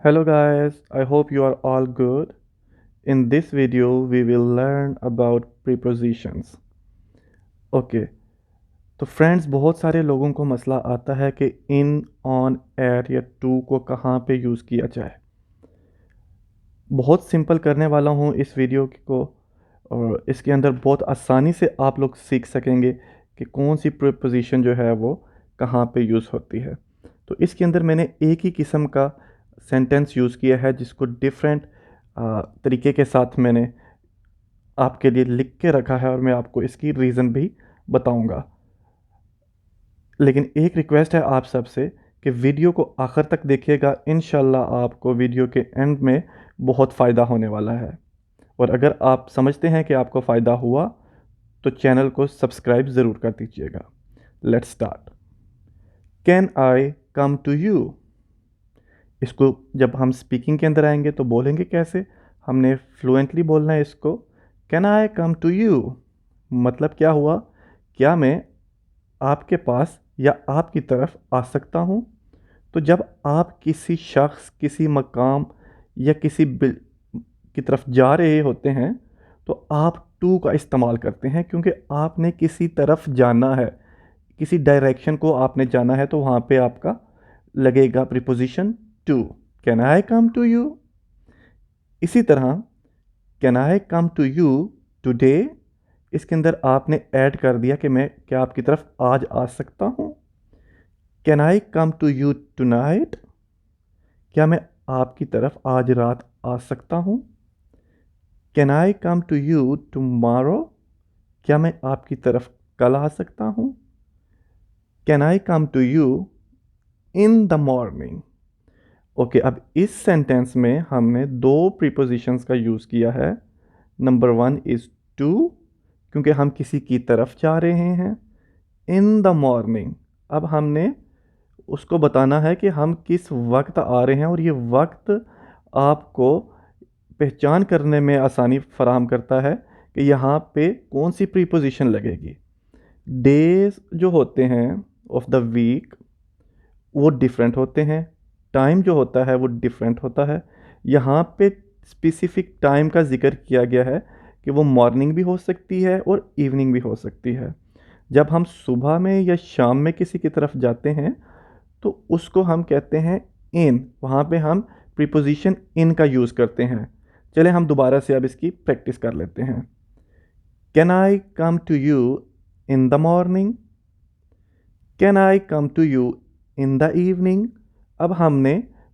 Hello guys, I hope you are all good. In this video, we will learn about prepositions. Okay, तो friends बहुत सारे लोगों को मसला आता है कि इन, ऑन, एट या टू को कहाँ पे यूज़ किया जाए। बहुत सिंपल करने वाला हूँ इस वीडियो को और इसके अंदर बहुत आसानी से आप लोग सीख सकेंगे कि कौन सी प्रीपोजिशन जो है वो कहाँ पे यूज़ होती है। तो इसके अंदर मैंने एक ही किस्म का सेंटेंस यूज़ किया है जिसको डिफरेंट तरीके के साथ मैंने आपके लिए लिख के रखा है और मैं आपको इसकी रीज़न भी बताऊंगा। लेकिन एक रिक्वेस्ट है आप सबसे कि वीडियो को आखिर तक देखिएगा। इंशाल्लाह आपको वीडियो के एंड में बहुत फ़ायदा होने वाला है। और अगर आप समझते हैं कि आपको फ़ायदा हुआ तो चैनल को सब्सक्राइब ज़रूर कर दीजिएगा। Let's start. Can I come to you. इसको जब हम स्पीकिंग के अंदर आएंगे तो बोलेंगे कैसे? हमने फ्लुएंटली बोलना है इसको। Can I come to you मतलब क्या हुआ? क्या मैं आपके पास या आपकी तरफ आ सकता हूँ? तो जब आप किसी शख्स, किसी मकाम या किसी की तरफ जा रहे होते हैं तो आप टू का इस्तेमाल करते हैं, क्योंकि आपने किसी तरफ जाना है, किसी डायरेक्शन को आपने जाना है, तो वहाँ पे आपका लगेगा preposition to. Can I come to you. इसी तरह can I come to you today, इसके अंदर आपने ऐड कर दिया कि मैं क्या आपकी तरफ आज आ सकता हूँ। Can I come to you tonight, क्या मैं आपकी तरफ आज रात आ सकता हूँ। Can I come to you tomorrow, क्या मैं आपकी तरफ कल आ सकता हूँ। Can I come to you in the morning. Okay, अब इस सेंटेंस में हमने दो प्रीपोजिशंस का यूज़ किया है। नंबर वन इज़ टू, क्योंकि हम किसी की तरफ जा रहे हैं। इन द मॉर्निंग, अब हमने उसको बताना है कि हम किस वक्त आ रहे हैं, और ये वक्त आपको पहचान करने में आसानी फराहम करता है कि यहाँ पे कौन सी प्रीपोजिशन लगेगी। डेज जो होते हैं ऑफ द वीक वो डिफरेंट होते हैं, टाइम जो होता है वो डिफरेंट होता है। यहाँ पे स्पेसिफिक टाइम का जिक्र किया गया है कि वो मॉर्निंग भी हो सकती है और इवनिंग भी हो सकती है। जब हम सुबह में या शाम में किसी की तरफ जाते हैं तो उसको हम कहते हैं इन, वहाँ पे हम प्रीपोजिशन इन का यूज़ करते हैं। चले हम दोबारा से अब इसकी प्रैक्टिस कर लेते हैं। Can I come to you in the morning. Can I come to you in the evening. अब हमने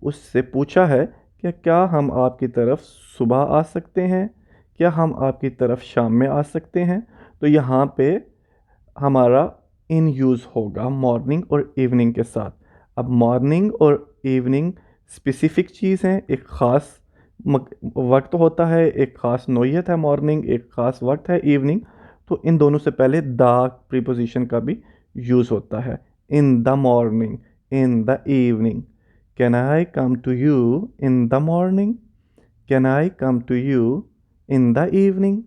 उससे पूछा है कि क्या हम आपकी तरफ सुबह आ सकते हैं, क्या हम आपकी तरफ शाम में आ सकते हैं। तो यहाँ पे हमारा इन यूज़ होगा मॉर्निंग और इवनिंग के साथ। अब मॉर्निंग और इवनिंग स्पेसिफिक चीज़ हैं, एक ख़ास वक्त होता है, एक ख़ास नौइयत है मॉर्निंग, एक ख़ास वक्त है इवनिंग। तो इन दोनों से पहले द प्रीपोजिशन का भी यूज़ होता है। In the morning, in the evening. Can I come to you in the morning, can I come to you in the evening.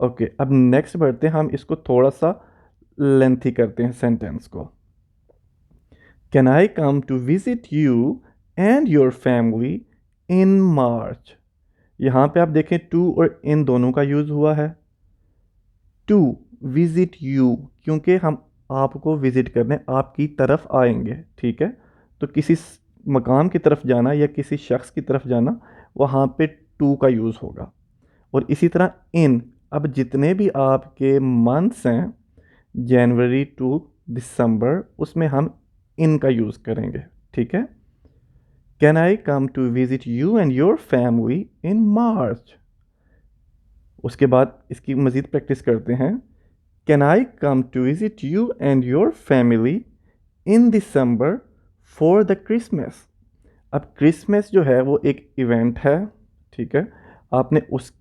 Okay, अब नेक्स्ट बढ़ते हैं, हम इसको थोड़ा सा लेंथी करते हैं सेंटेंस को। Can I come to visit you and your family in March. यहाँ पे आप देखें टू और इन दोनों का यूज़ हुआ है। टू विजिट यू, क्योंकि हम आपको विजिट करने आपकी तरफ आएंगे, ठीक है। तो किसी मकाम की तरफ जाना या किसी शख्स की तरफ जाना, वहाँ पे टू का यूज़ होगा। और इसी तरह इन, अब जितने भी आपके मंथ्स हैं जनवरी टू दिसंबर, उसमें हम इन का यूज़ करेंगे, ठीक है। Can I come to visit you and your family in March. उसके बाद इसकी मज़ीद प्रैक्टिस करते हैं। Can I come to visit you and your family in December for the Christmas. अब क्रिसमस जो है वो एक इवेंट है, ठीक है। आपने उस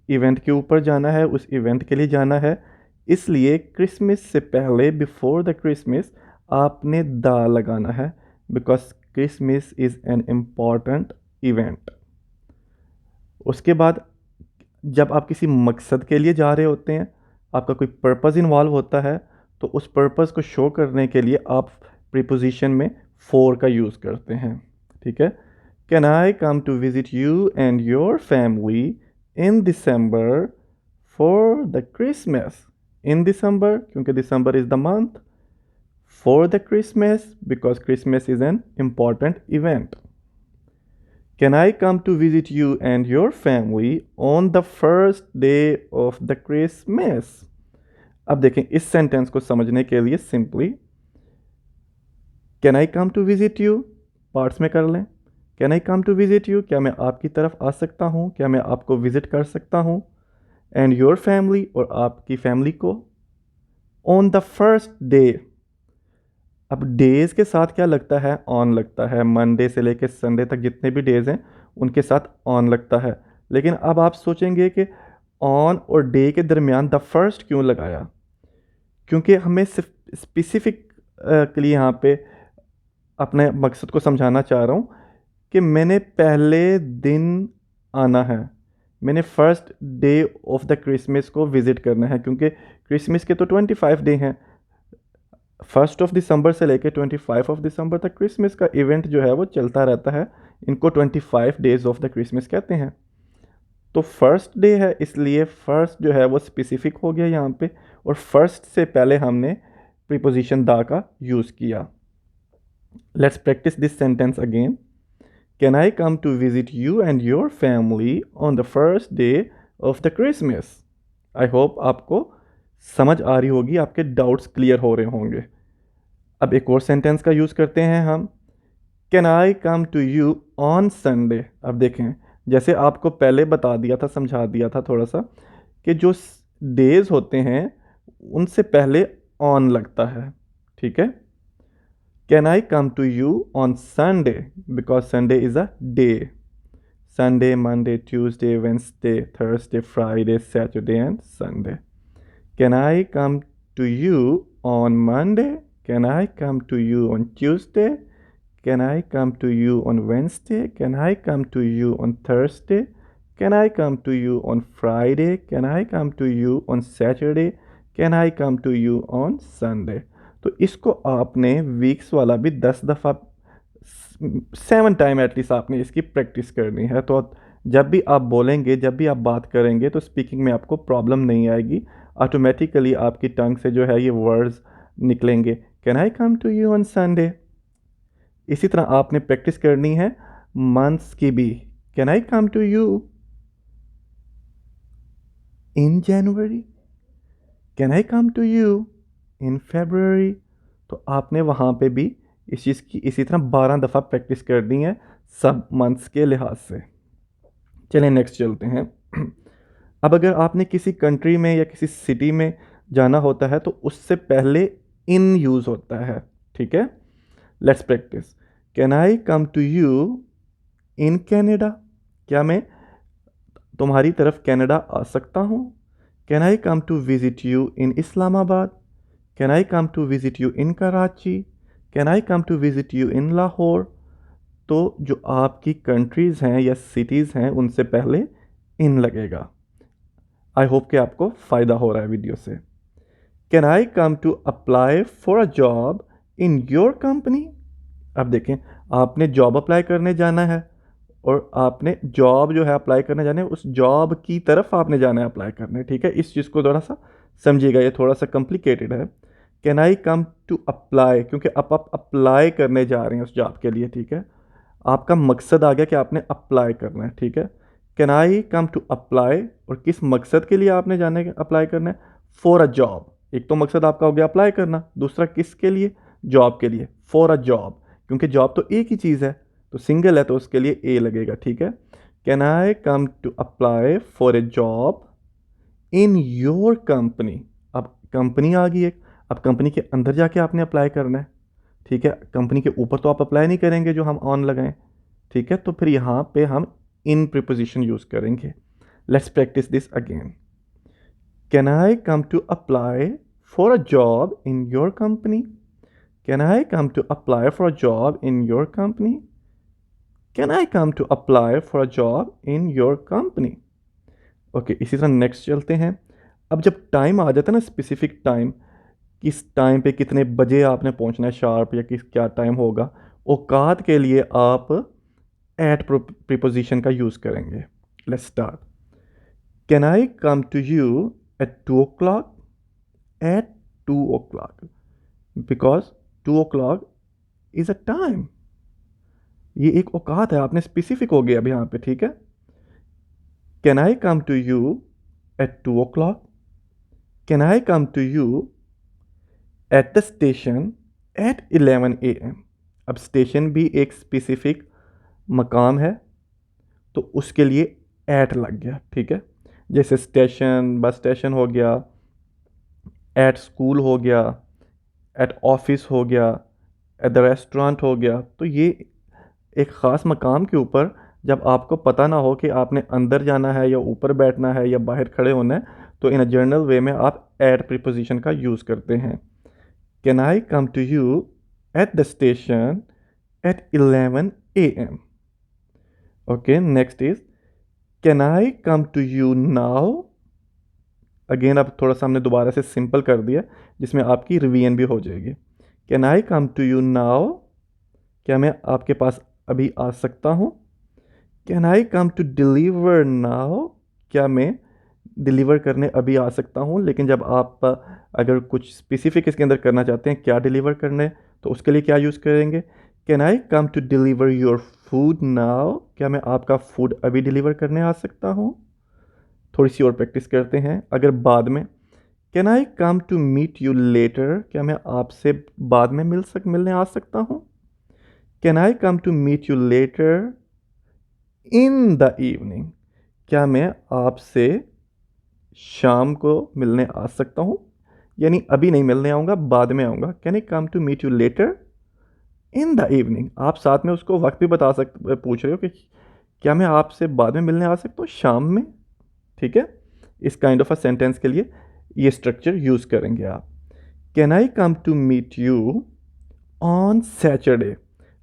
इवेंट के ऊपर जाना है, उस इवेंट के लिए जाना है, इसलिए क्रिसमस से पहले बिफोर द क्रिसमस आपने द लगाना है, because Christmas is an important event. उसके बाद जब आप किसी मकसद के लिए जा रहे होते हैं, आपका कोई पर्पज़ इन्वॉल्व होता है, तो उस पर्पज़ को शो करने के लिए आप प्रीपोजिशन में फॉर का यूज़ करते हैं, ठीक है। Can I come to visit you and your family in December for the Christmas? In December, क्योंकि December is the month. For the Christmas, because Christmas is an important event. Can I come to visit you and your family on the first day of the Christmas? अब देखें इस sentence को समझने के लिए simply can I come to visit you parts में कर लें. Can I come to visit you, क्या मैं आपकी तरफ आ सकता हूँ, क्या मैं आपको विजिट कर सकता हूँ. एंड योर फैमिली, और आपकी फैमिली को. ऑन द फर्स्ट डे, अब डेज के साथ क्या लगता है, ऑन लगता है. मंडे से लेकर संडे तक जितने भी डेज हैं उनके साथ ऑन लगता है. लेकिन अब आप सोचेंगे कि ऑन और डे के दरमियान द फर्स्ट क्यों लगाया, क्योंकि हमें स्पेसिफिक के लिए यहाँ पे अपने मकसद को समझाना चाह रहा हूँ कि मैंने पहले दिन आना है, मैंने first day of the Christmas को विज़िट करना है, क्योंकि क्रिसमस के तो 25 डे हैं. 1 दिसंबर से लेकर 25 दिसंबर तक क्रिसमस का इवेंट जो है वो चलता रहता है. इनको 25 डेज ऑफ द क्रिसमस कहते हैं. तो फर्स्ट डे है, इसलिए फर्स्ट जो है वो स्पेसिफिक हो गया यहाँ पे, और फर्स्ट से पहले हमने प्रीपोजिशन दा का यूज़ किया. Let's practice this sentence again. Can I come to visit you and your family on the first day of the Christmas. I hope आपको समझ आ रही होगी, आपके डाउट्स क्लियर हो रहे होंगे. अब एक और सेंटेंस का यूज़ करते हैं हम. Can I come to you on Sunday. अब देखें, जैसे आपको पहले बता दिया था, समझा दिया था थोड़ा सा, कि जो डेज होते हैं उनसे पहले ऑन लगता है. ठीक है. Can I come to you on Sunday, because Sunday is a day. Sunday, Monday, Tuesday, Wednesday, Thursday, Friday, Saturday and Sunday. Can I come to you on Monday? Can I come to you on Tuesday? Can I come to you on Wednesday? Can I come to you on Thursday? Can I come to you on Friday? Can I come to you on Saturday? Can I come to you on Sunday? तो इसको आपने weeks वाला भी 10 दफ़ा 7 time at least आपने इसकी practice करनी है. तो जब भी आप बोलेंगे, जब भी आप बात करेंगे, तो स्पीकिंग में आपको प्रॉब्लम नहीं आएगी. ऑटोमेटिकली आपकी टंग से जो है ये वर्ड्स निकलेंगे. Can I come to you on Sunday. इसी तरह आपने प्रैक्टिस करनी है मंथ्स की भी. Can I come to you in January. Can I come to you in February. तो आपने वहाँ पे भी इस चीज़ की इसी तरह 12 दफ़ा प्रैक्टिस करनी है सब मंथ्स के लिहाज से. चलें नेक्स्ट चलते हैं. अब अगर आपने किसी कंट्री में या किसी सिटी में जाना होता है तो उससे पहले इन यूज़ होता है. ठीक है. Let's practice. Can I come to you in Canada. क्या मैं तुम्हारी तरफ कनाडा आ सकता हूँ. Can I come to visit you in Islamabad. Can I come to visit you in Karachi. Can I come to visit you in Lahore. तो जो आपकी कंट्रीज़ हैं या सिटीज़ हैं उनसे पहले इन लगेगा. आई होप कि आपको फ़ायदा हो रहा है वीडियो से. Can I come to apply for a job in your company. अब देखें, आपने जॉब अप्लाई करने जाना है और आपने जॉब जो है अप्लाई करने जाना है, उस जॉब की तरफ आपने जाना है अप्लाई करने. ठीक है. इस चीज़ को थोड़ा सा समझिएगा, ये थोड़ा सा कॉम्प्लिकेटेड है. Can I come to apply, क्योंकि आप अप्लाई करने जा रहे हैं उस जॉब के लिए. ठीक है. आपका मकसद आ गया कि आपने अप्लाई करना है. ठीक है. Can I come to apply, और किस मकसद के लिए आपने जाने अप्लाई करना है, फॉर अ जॉब. एक तो मकसद आपका हो गया अप्लाई करना, दूसरा किसके लिए, जॉब के लिए. फॉर अ जॉब, क्योंकि जॉब तो एक ही चीज़ है, तो सिंगल है तो उसके लिए ए लगेगा. ठीक है. Can I come to apply for a job in your company. अब कंपनी आ गई एक, अब कंपनी के अंदर जाके आपने अप्लाई करना है. ठीक है. कंपनी के ऊपर तो आप अप्लाई नहीं करेंगे जो हम ऑन लगाएं. ठीक है. तो फिर यहाँ पे हम इन प्रीपोजिशन यूज़ करेंगे. Let's practice this again. Can I come to apply for a job in your company. Can I come to apply for a job in your company. Can I come to apply for a job in your company. Okay. इसी तरह next चलते हैं. अब जब time आ जाता है ना, specific time, किस टाइम पे कितने बजे आपने पहुंचना है शार्प, या किस क्या टाइम होगा, औकात के लिए आप एट प्रीपोजिशन का यूज़ करेंगे। Let's start. Can I come to you at 2 o'clock? At 2 o'clock, because 2 o'clock is a time. ये एक औकात है, आपने स्पेसिफिक हो गया अब यहाँ पे, ठीक है। Can I come to you at 2 o'clock? Can I come to you at the station at 11 AM? अब स्टेशन भी एक स्पेसिफिक मकाम है, तो उसके लिए एट लग गया, ठीक है। जैसे स्टेशन, बस स्टेशन हो गया, एट स्कूल हो गया, एट ऑफिस हो गया, एट द रेस्टोरेंट हो गया। तो ये एक ख़ास मकाम के ऊपर जब आपको पता ना हो कि आपने अंदर जाना है या ऊपर बैठना है या बाहर खड़े होना है, तो इन अ जनरल वे में आप एट प्रीपोजिशन का यूज़ करते हैं। Can I come to you at the station at 11 AM? Okay, next is can I come to you now? Again अब थोड़ा सा हमने दोबारा से सिंपल कर दिया, जिसमें आपकी रिवीजन भी हो जाएगी। Can I come to you now? क्या मैं आपके पास अभी आ सकता हूँ? Can I come to deliver now? क्या मैं डिलीवर करने अभी आ सकता हूँ? लेकिन जब आप अगर कुछ स्पेसिफिक इसके अंदर करना चाहते हैं, क्या डिलीवर करने, तो उसके लिए क्या यूज़ करेंगे? Can I come to deliver your food now? क्या मैं आपका फूड अभी डिलीवर करने आ सकता हूँ? थोड़ी सी और प्रैक्टिस करते हैं। अगर बाद में, can I come to meet you later? क्या मैं आपसे बाद में मिलने आ सकता हूँ? Can I come to meet you later in the evening? क्या मैं आपसे शाम को मिलने आ सकता हूँ? यानी अभी नहीं मिलने आऊँगा, बाद में आऊँगा। Can I come to meet you later in the evening? आप साथ में उसको वक्त भी पूछ रहे हो कि क्या मैं आपसे बाद में मिलने आ सकता हूँ शाम में, ठीक है। इस काइंड ऑफ अ सेंटेंस के लिए ये स्ट्रक्चर यूज़ करेंगे आप। Can I come to meet you on Saturday?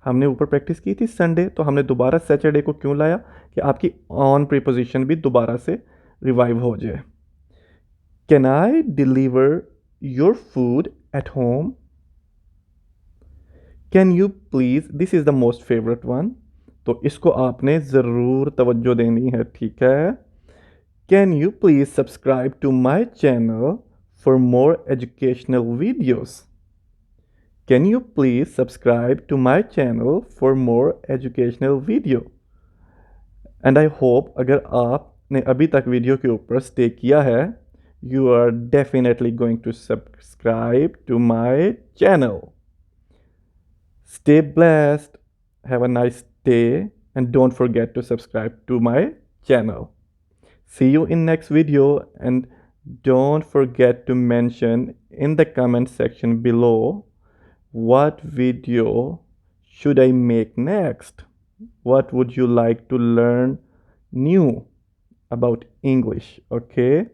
हमने ऊपर प्रैक्टिस की थी संडे, तो हमने दोबारा सैटरडे को क्यों लाया कि आपकी ऑन प्रीपोजिशन भी दोबारा से रिवाइव हो जाए। Can I deliver your food at home? Can you please, this is the most favourite one, तो इसको आपने ज़रूर तवज्जो देनी है, ठीक है। Can you please subscribe to my channel for more educational videos? Can you please subscribe to my channel for more educational video? And I hope अगर आपने अभी तक वीडियो के ऊपर स्टे किया है, you are definitely going to subscribe to my channel. Stay blessed, have a nice day, and don't forget to subscribe to my channel. See you in next video, and don't forget to mention in the comment section below what video should I make next? What would you like to learn new about English? Okay,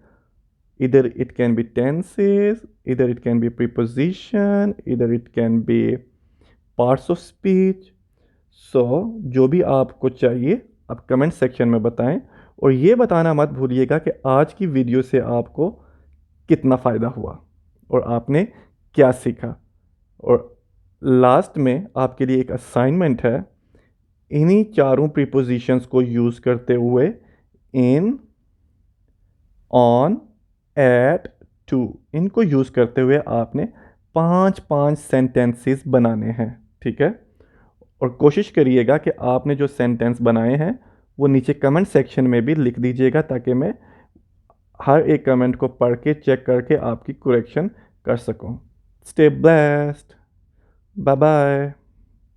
either it can be tenses, either it can be preposition, either it can be parts of speech. So जो भी आपको चाहिए आप comment section में बताएं, और ये बताना मत भूलिएगा कि आज की वीडियो से आपको कितना फ़ायदा हुआ और आपने क्या सीखा। और लास्ट में आपके लिए एक असाइनमेंट है, इन्हीं चारों प्रीपोजिशंस को यूज़ करते हुए इन, ऑन, एट, टू, इनको यूज़ करते हुए आपने 5-5 सेंटेंसेस बनाने हैं, ठीक है। और कोशिश करिएगा कि आपने जो सेंटेंस बनाए हैं वो नीचे कमेंट सेक्शन में भी लिख दीजिएगा, ताकि मैं हर एक कमेंट को पढ़ के चेक करके आपकी करेक्शन कर सकूं। Stay blessed, bye bye.